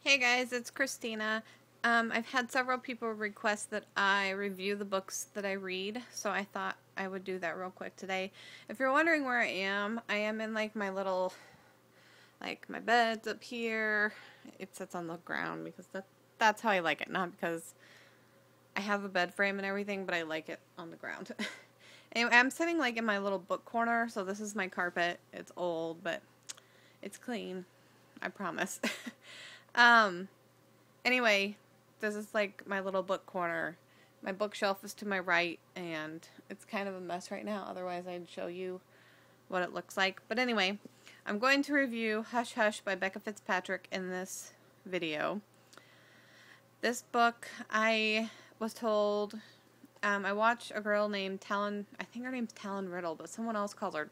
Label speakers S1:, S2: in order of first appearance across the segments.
S1: Hey guys, it's Christina. I've had several people request that I review the books that I read, so I thought I would do that real quick today. If you're wondering where I am in like my little, like my bed's up here. It sits on the ground because that's how I like it, not because I have a bed frame and everything, but I like it on the ground. Anyway, I'm sitting like in my little book corner, so this is my carpet. It's old, but it's clean. I promise. um, anyway, this is like my little book corner. My bookshelf is to my right, and it's kind of a mess right now. Otherwise, I'd show you what it looks like. But anyway, I'm going to review Hush Hush by Becca Fitzpatrick in this video. This book, I was told, I watched a girl named Talon, I think her name's Talon Riddle, but someone else calls her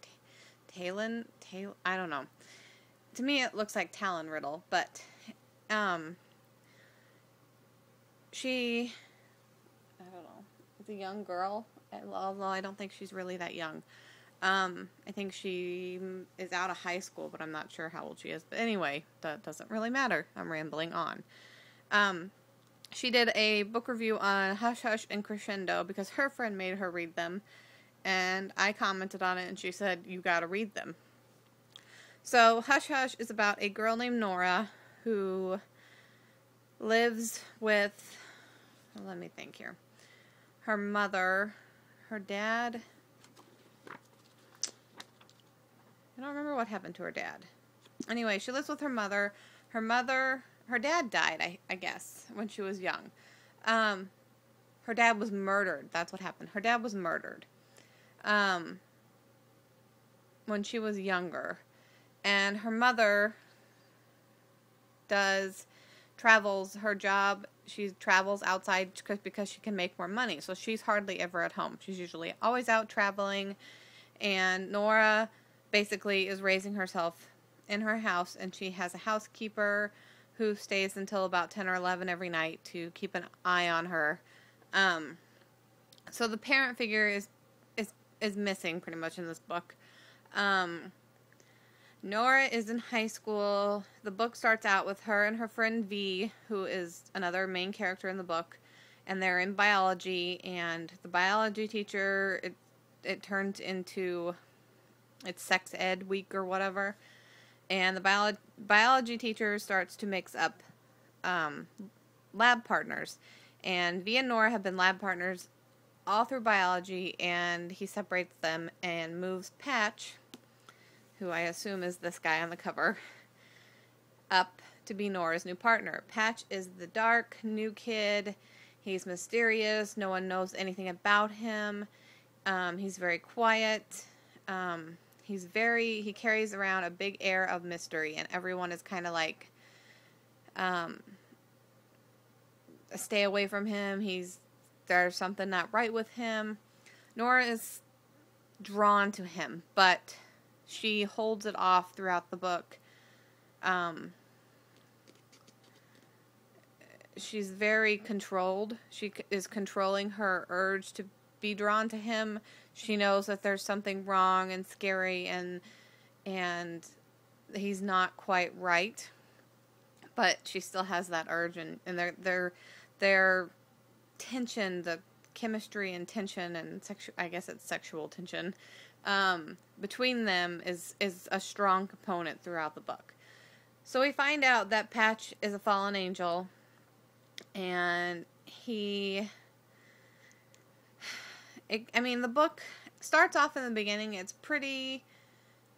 S1: Talon, I don't know. To me, it looks like Talon Riddle, but she, I don't know, is a young girl, although I don't think she's really that young. I think she is out of high school, but I'm not sure how old she is. But anyway, that doesn't really matter. I'm rambling on. She did a book review on Hush Hush and Crescendo because her friend made her read them, and I commented on it, and she said, you gotta read them. So, Hush Hush is about a girl named Nora who lives with, let me think here, her mother, her dad. I don't remember what happened to her dad. Anyway, she lives with her mother. Her dad died, I guess, when she was young. Her dad was murdered. That's what happened. Her dad was murdered when she was younger. And her mother travels her job. She travels outside because she can make more money. So she's hardly ever at home. She's usually always out traveling. And Nora basically is raising herself in her house. And she has a housekeeper who stays until about 10 or 11 every night to keep an eye on her. So the parent figure is missing pretty much in this book. Nora is in high school. The book starts out with her and her friend V, who is another main character in the book, and they're in biology, and the biology teacher, it turns into, it's sex ed week or whatever, and the biology teacher starts to mix up lab partners, and V and Nora have been lab partners all through biology, and he separates them and moves Patch, who I assume is this guy on the cover, up to be Nora's new partner. Patch is the dark, new kid. He's mysterious. No one knows anything about him. He's very quiet. He carries around a big air of mystery, and everyone is kind of like, stay away from him. There's something not right with him. Nora is drawn to him, but she holds it off throughout the book. She's very controlled. She is controlling her urge to be drawn to him. She knows that there's something wrong and scary, and he's not quite right. But she still has that urge, and their tension, the chemistry and tension, and I guess it's sexual tension, between them is a strong component throughout the book. So we find out that Patch is a fallen angel, and the book starts off in the beginning. It's pretty,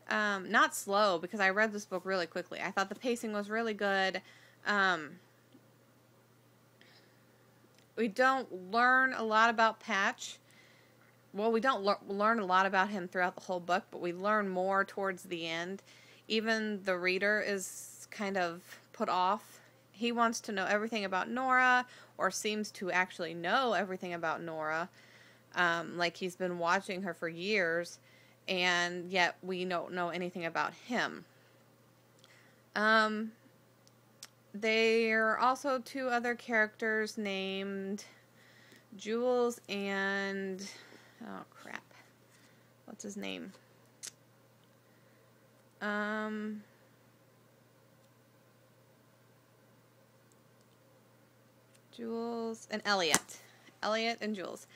S1: not slow, because I read this book really quickly. I thought the pacing was really good. We don't learn a lot about Patch. Well, we don't learn a lot about him throughout the whole book, but we learn more towards the end. Even the reader is kind of put off. He wants to know everything about Nora, or seems to actually know everything about Nora. Like he's been watching her for years, and yet we don't know anything about him. There are also two other characters named Jules and, oh crap, what's his name? Jules and Elliot. Elliot and Jules.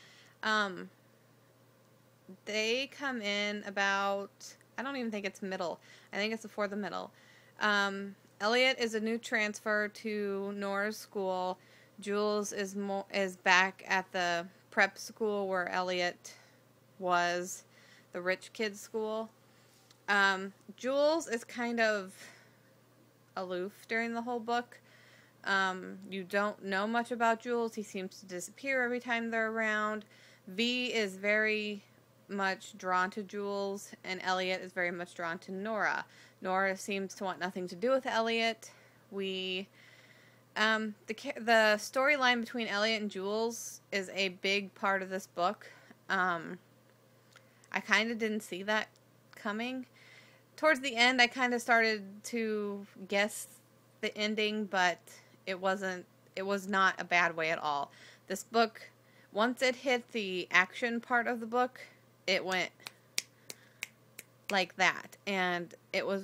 S1: They come in about, I don't even think it's middle. I think it's before the middle. Elliot is a new transfer to Nora's school. Jules is back at the prep school where Elliot was, the rich kids school. Jules is kind of aloof during the whole book. You don't know much about Jules. He seems to disappear every time they're around. V is very much drawn to Jules, and Elliot is very much drawn to Nora. Nora seems to want nothing to do with Elliot. The storyline between Elliot and Jules is a big part of this book. I kind of didn't see that coming. Towards the end, I kind of started to guess the ending, but it was not a bad way at all. This book, once it hit the action part of the book, it went like that, and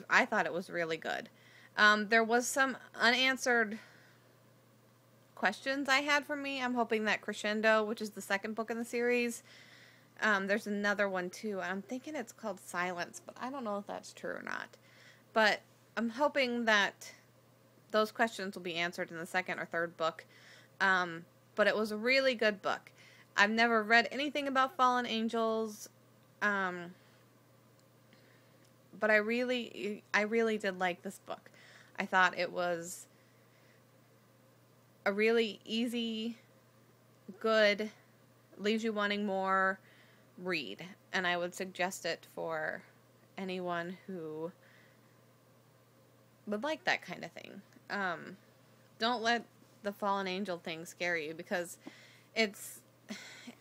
S1: I thought it was really good. There was some unanswered questions I had for me. I'm hoping that Crescendo, which is the second book in the series, there's another one too. I'm thinking it's called Silence, but I don't know if that's true or not. But I'm hoping that those questions will be answered in the second or third book. But it was a really good book. I've never read anything about fallen angels, but I really did like this book. I thought it was a really easy, good, leaves you wanting more read, and I would suggest it for anyone who would like that kind of thing. Don't let the fallen angel thing scare you, because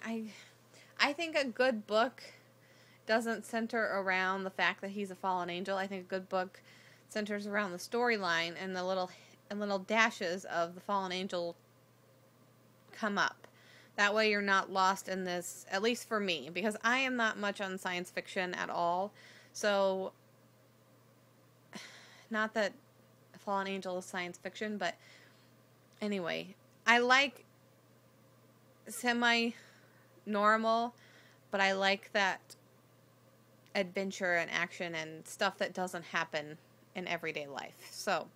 S1: I think a good book doesn't center around the fact that he's a fallen angel. I think a good book centers around the storyline, and the little dashes of the fallen angel come up. That way you're not lost in this, at least for me, because I am not much on science fiction at all. So, not that fallen angel is science fiction, but anyway, I like semi-normal, but I like that adventure and action and stuff that doesn't happen in everyday life. So,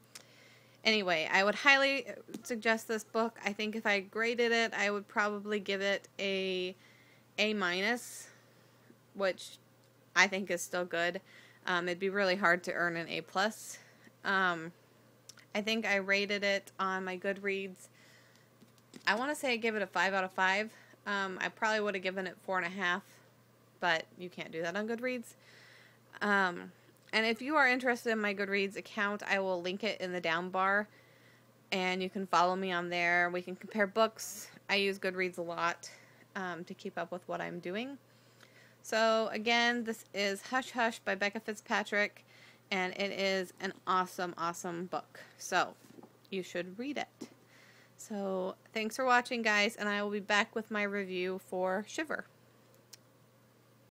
S1: anyway, I would highly suggest this book. I think if I graded it, I would probably give it a A-, which I think is still good. It'd be really hard to earn an A+. I think I rated it on my Goodreads. I want to say I give it a 5 out of 5. I probably would have given it 4.5, but you can't do that on Goodreads. And if you are interested in my Goodreads account, I will link it in the down bar, and you can follow me on there. We can compare books. I use Goodreads a lot to keep up with what I'm doing. So, again, this is Hush Hush by Becca Fitzpatrick, and it is an awesome, awesome book. So, you should read it. So, thanks for watching, guys, and I will be back with my review for Shiver.